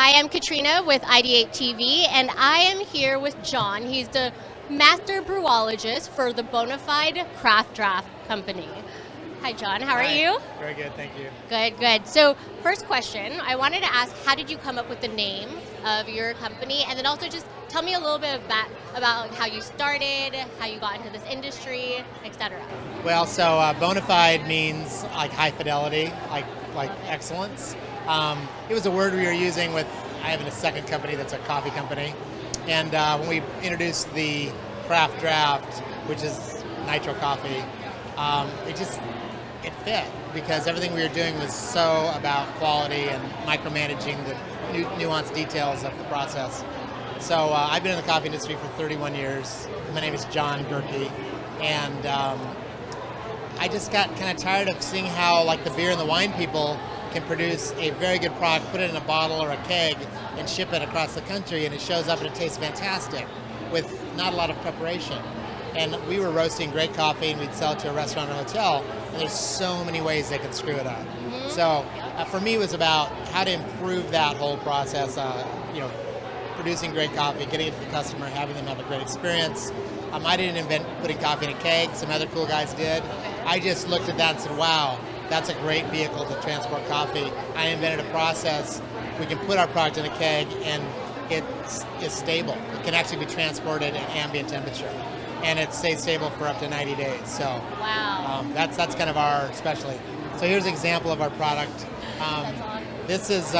Hi, I'm Catrina with IdeateTV, and I am here with John. He's the master brewologist for the Bona Fide Craft Draft Company. Hi, John. How are you? Very good, thank you. Good, good. So, first question, I wanted to ask, how did you come up with the name of your company? And then also just tell me a little bit about how you started, how you got into this industry, etc. Well, so bona fide means like high fidelity, like excellence. It was a word we were using with, I have a second company that's a coffee company. And when we introduced the craft draft, which is nitro coffee, it fit because everything we were doing was so about quality and micromanaging the nuanced details of the process. So I've been in the coffee industry for 31 years. My name is John Goerke, and I just got kind of tired of seeing how like the beer and the wine people can produce a very good product, put it in a bottle or a keg, and ship it across the country, and it shows up and it tastes fantastic with not a lot of preparation. And we were roasting great coffee, and we'd sell it to a restaurant or hotel, and there's so many ways they could screw it up. Mm-hmm. So for me, it was about how to improve that whole process. Producing great coffee, getting it to the customer, having them have a great experience. I didn't invent putting coffee in a keg. Some other cool guys did. I just looked at that and said, wow, that's a great vehicle to transport coffee. I invented a process. We can put our product in a keg and it is stable. It can actually be transported at ambient temperature. And it stays stable for up to 90 days. So wow. That's kind of our specialty. So here's an example of our product. That's awesome. This is,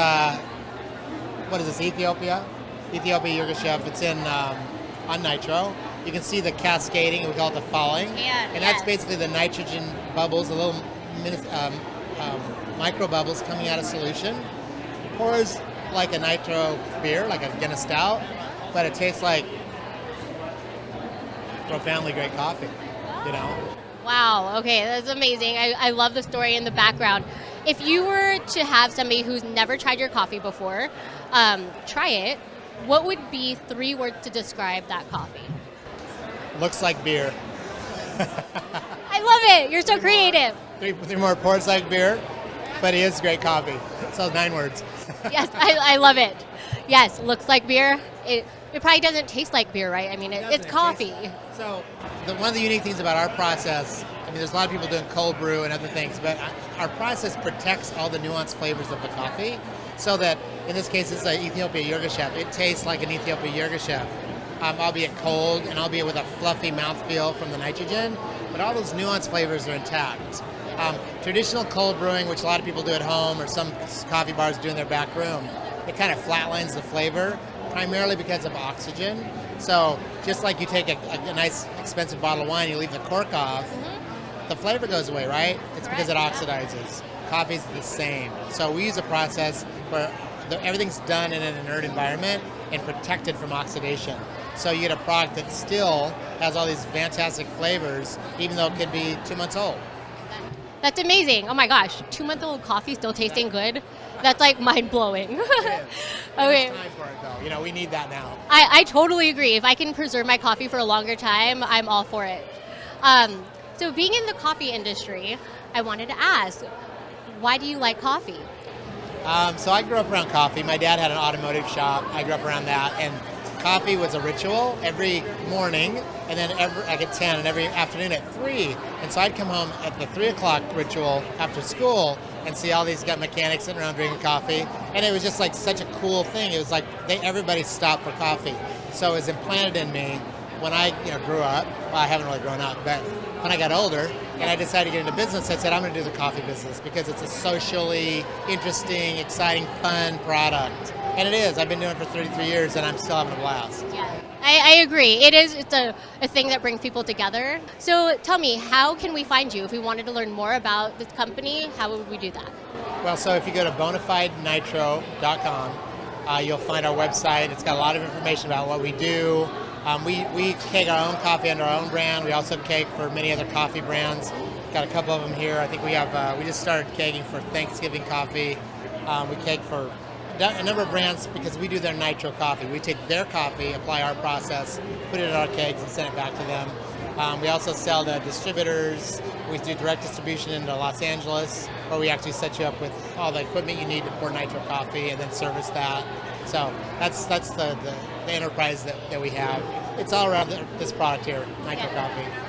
what is this, Ethiopia Yirgacheffe. It's in on nitro. You can see the cascading, we call it the falling. And that's basically the nitrogen bubbles, the little micro bubbles coming out of solution. It pours like a nitro beer, like a Guinness stout, but it tastes like profoundly great coffee, you know? Wow, okay, that's amazing. I love the story in the background. If you were to have somebody who's never tried your coffee before, try it, what would be 3 words to describe that coffee? Looks like beer. I love it. You're so creative. Three more, pours like beer, but it is great coffee. So 9 words. Yes, I love it. Yes, looks like beer. It probably doesn't taste like beer, right? I mean, it's coffee. So one of the unique things about our process, I mean, there's a lot of people doing cold brew and other things, but our process protects all the nuanced flavors of the coffee so that, in this case, it's an Ethiopia Yirgacheffe. It tastes like an Ethiopia Yirgacheffe, albeit cold and albeit with a fluffy mouthfeel from the nitrogen, but all those nuanced flavors are intact. Traditional cold brewing, which a lot of people do at home or some coffee bars do in their back room, it kind of flatlines the flavor, primarily because of oxygen. So just like you take a nice expensive bottle of wine, you leave the cork off, the flavor goes away, right? It's because it oxidizes. Coffee's the same. So we use a process where everything's done in an inert environment and protected from oxidation. So you get a product that still has all these fantastic flavors, even though it could be 2 months old. That's amazing. Oh my gosh, 2-month-old coffee still tasting good? That's like mind-blowing. Okay. Okay. It's time for it though. You know, we need that now. I totally agree. If I can preserve my coffee for a longer time, I'm all for it. So being in the coffee industry, I wanted to ask, why do you like coffee? So I grew up around coffee. My dad had an automotive shop. I grew up around that, and coffee was a ritual every morning, and then like at 10, and every afternoon at 3. And so I'd come home at the 3 o'clock ritual after school and see all these mechanics sitting around drinking coffee, and it was just like such a cool thing. It was like everybody stopped for coffee. So it was implanted in me when I grew up. Well, I haven't really grown up, but when I got older and I decided to get into business, I said I'm going to do the coffee business because it's a socially interesting, exciting, fun product. And it is. I've been doing it for 33 years and I'm still having a blast. Yeah, I agree. It's a thing that brings people together. So tell me, how can we find you? If we wanted to learn more about this company, how would we do that? Well, so if you go to bonafidenitro.com, you'll find our website. It's got a lot of information about what we do. We keg our own coffee under our own brand. We also keg for many other coffee brands. Got a couple of them here. I think we just started kegging for Thanksgiving coffee. We keg for a number of brands because we do their nitro coffee. We take their coffee, apply our process, put it in our kegs, and send it back to them. We also sell to distributors. We do direct distribution into Los Angeles, where we actually set you up with all the equipment you need to pour nitro coffee and then service that. So that's the enterprise that we have. It's all around this product here, micro coffee.